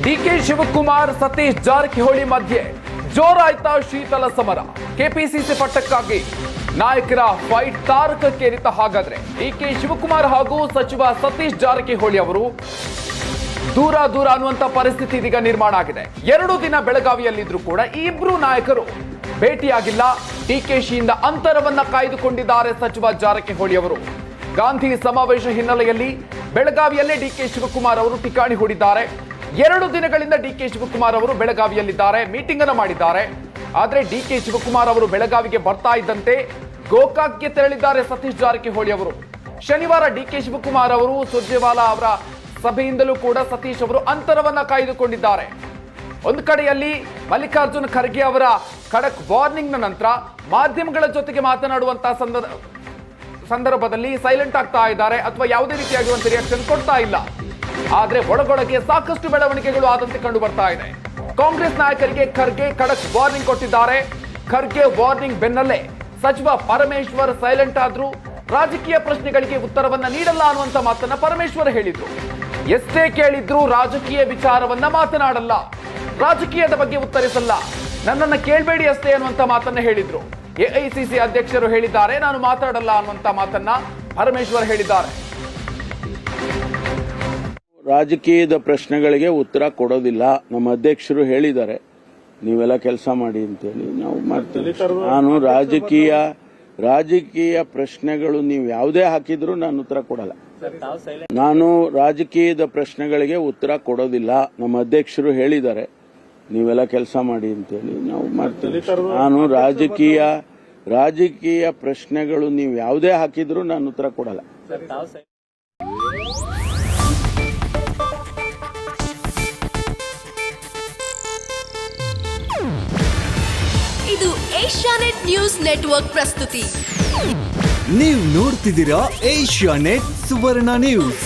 DK Shivakumar Satish Jarkiholi ಮಧ್ಯೆ ಜೋರಾಯ್ತಾ ಶೀತಲ ಸಮರ. ಕೆಪಿಸಿಸಿ ಪಟ್ಟಕ್ಕಾಗಿ ನಾಯಕರ ಫೈಟ್ ತಾರಕಕ್ಕೇರಿತ. ಹಾಗಾದ್ರೆ ಡಿಕೆ ಶಿವಕುಮಾರ್ ಹಾಗೂ ಸಚಿವ ಸತೀಶ್ ಜಾರಕಿಹೊಳಿ ಅವರು ದೂರ ಅನ್ನುವಂತ ಪರಿಸ್ಥಿತಿ ಇದೀಗ ನಿರ್ಮಾಣ ಆಗಿದೆ. 2 ದಿನ ಬೆಳಗಾವಿಯಲ್ಲಿದ್ರು ಕೂಡ ಈ ಇಬ್ರು ನಾಯಕರು ಭೇಟಿಯಾಗಿಲ್ಲ. ಡಿಕೆಶಿಯಿಂದ ಅಂತರವನ್ನ ಕಾಯ್ದುಕೊಂಡಿದ್ದಾರೆ ಸಚಿವ ಜಾರಕಿಹೊಳಿ ಅವರು. ಗಾಂಧಿ ಸಮಾವೇಶ ಹಿನ್ನೆಲೆಯಲ್ಲಿ ಬೆಳಗಾವಿಯಲ್ಲೇ ಡಿಕೆ ಶಿವಕುಮಾರ್ ಅವರು ಠಿಕಾಣಿ ಹೂಡಿದ್ದಾರೆ. 2 ದಿನಗಳಿಂದ ಡಿಕೆ ಶಿವಕುಮಾರ್ ಅವರು ಬೆಳಗಾವಿಯಲ್ಲಿದ್ದಾರೆ, ಮೀಟಿಂಗ್ ಅನ್ನು ಮಾಡಿದ್ದಾರೆ. ಆದ್ರೆ ಡಿಕೆ ಶಿವಕುಮಾರ್ ಅವರು ಬೆಳಗಾವಿಗೆ ಬರ್ತಾ ಇದ್ದಂತೆ ಗೋಕಾಕ್ಗೆ ತೆರಳಿದ್ದಾರೆ ಸತೀಶ್ ಜಾರಕಿಹೊಳಿ ಅವರು. ಶನಿವಾರ ಡಿಕೆ ಶಿವಕುಮಾರ್ ಅವರು ಸುರ್ಜೇವಾಲಾ ಅವರ ಸಭೆಯಿಂದಲೂ ಕೂಡ ಸತೀಶ್ ಅವರು ಅಂತರವನ್ನ ಕಾಯ್ದುಕೊಂಡಿದ್ದಾರೆ. ಒಂದು ಕಡೆಯಲ್ಲಿ ಮಲ್ಲಿಕಾರ್ಜುನ ಖರ್ಗೆ ಅವರ ಖಡಕ್ ವಾರ್ನಿಂಗ್ ನಂತರ ಮಾಧ್ಯಮಗಳ ಜೊತೆಗೆ ಮಾತನಾಡುವಂತಹ ಸಂದರ್ಭದಲ್ಲಿ ಸೈಲೆಂಟ್ ಆಗ್ತಾ ಇದ್ದಾರೆ, ಅಥವಾ ಯಾವುದೇ ರೀತಿಯಾಗಿರುವಂತ ರಿಯಾಕ್ಷನ್ ಕೊಡ್ತಾ ಇಲ್ಲ. ಆದ್ರೆ ಒಳಗೊಳಗೆ ಸಾಕಷ್ಟು ಬೆಳವಣಿಗೆಗಳು ಆದಂತೆ ಕಂಡು ಬರ್ತಾ ಇದೆ. ಕಾಂಗ್ರೆಸ್ ನಾಯಕರಿಗೆ ಖರ್ಗೆ ಖಡಕ್ ವಾರ್ನಿಂಗ್ ಕೊಟ್ಟಿದ್ದಾರೆ. ಖರ್ಗೆ ವಾರ್ನಿಂಗ್ ಬೆನ್ನಲ್ಲೇ ಸಚಿವ ಪರಮೇಶ್ವರ್ ಸೈಲೆಂಟ್ ಆದ್ರು. ರಾಜಕೀಯ ಪ್ರಶ್ನೆಗಳಿಗೆ ಉತ್ತರವನ್ನ ನೀಡಲ್ಲ ಅನ್ನುವಂತ ಮಾತನ್ನ ಪರಮೇಶ್ವರ್ ಹೇಳಿದ್ರು. ಎಷ್ಟೇ ಕೇಳಿದ್ರು ರಾಜಕೀಯ ವಿಚಾರವನ್ನ ಮಾತನಾಡಲ್ಲ, ರಾಜಕೀಯದ ಬಗ್ಗೆ ಉತ್ತರಿಸಲ್ಲ, ನನ್ನನ್ನ ಕೇಳಬೇಡಿ ಅಷ್ಟೇ ಅನ್ನುವಂತ ಮಾತನ್ನ ಹೇಳಿದ್ರು. ಎಐಸಿಸಿ ಅಧ್ಯಕ್ಷರು ಹೇಳಿದ್ದಾರೆ, ನಾನು ಮಾತಾಡಲ್ಲ ಅನ್ನುವಂತ ಮಾತನ್ನ ಪರಮೇಶ್ವರ್ ಹೇಳಿದ್ದಾರೆ. ರಾಜಕೀಯದ ಪ್ರಶ್ನೆಗಳಿಗೆ ಉತ್ತರ ಕೊಡೋದಿಲ್ಲ. ನಮ್ಮ ಅಧ್ಯಕ್ಷರು ಹೇಳಿದ್ದಾರೆ, ನೀವೆಲ್ಲ ಕೆಲಸ ಮಾಡಿ ಅಂತೇಳಿ ನಾವು ಮಾಡ್ತೀವಿ. ನಾನು ರಾಜಕೀಯ ಪ್ರಶ್ನೆಗಳು ನೀವು ಯಾವುದೇ ಹಾಕಿದ್ರು ನಾನು ಉತ್ತರ ಕೊಡಲ್ಲ. ನಾನು ರಾಜಕೀಯದ ಪ್ರಶ್ನೆಗಳಿಗೆ ಉತ್ತರ ಕೊಡೋದಿಲ್ಲ. ನಮ್ಮ ಅಧ್ಯಕ್ಷರು ಹೇಳಿದ್ದಾರೆ, ನೀವೆಲ್ಲ ಕೆಲಸ ಮಾಡಿ ಅಂತೇಳಿ ನಾವು ಮಾಡ್ತೀವಿ. ನಾನು ರಾಜಕೀಯ ಪ್ರಶ್ನೆಗಳು ನೀವು ಯಾವುದೇ ಹಾಕಿದ್ರು ನಾನು ಉತ್ತರ ಕೊಡಲ್ಲ. ಇದು ಏಷ್ಯಾನೆಟ್ ನ್ಯೂಸ್ ನೆಟ್ವರ್ಕ್ ಪ್ರಸ್ತುತಿ. ನೀವು ನೋಡ್ತಿದ್ದೀರಾ ಏಷ್ಯಾನೆಟ್ ಸುವರ್ಣ ನ್ಯೂಸ್.